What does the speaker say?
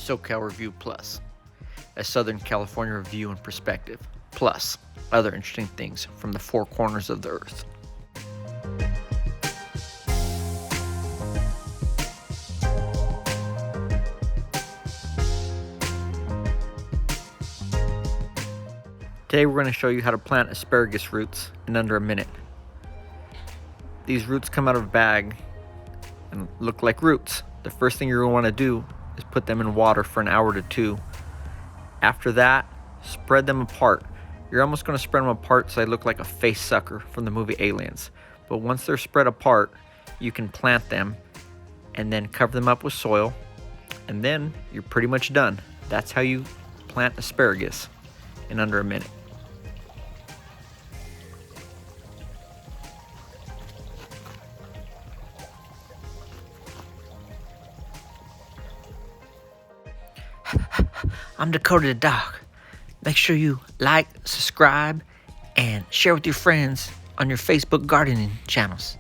SoCal Review Plus, a Southern California review and perspective, plus other interesting things from the four corners of the earth. Today we're going to show you how to plant asparagus roots in under a minute. These roots come out of a bag and look like roots. The first thing you're going to want to do is put them in water for an hour to two. After that, spread them apart. You're almost going to spread them apart so they look like a face sucker from the movie Aliens. But once they're spread apart, you can plant them and then cover them up with soil, and then you're pretty much done. That's how you plant asparagus in under a minute. I'm Dakota the Dog. Make sure you like, subscribe, and share with your friends on your Facebook gardening channels.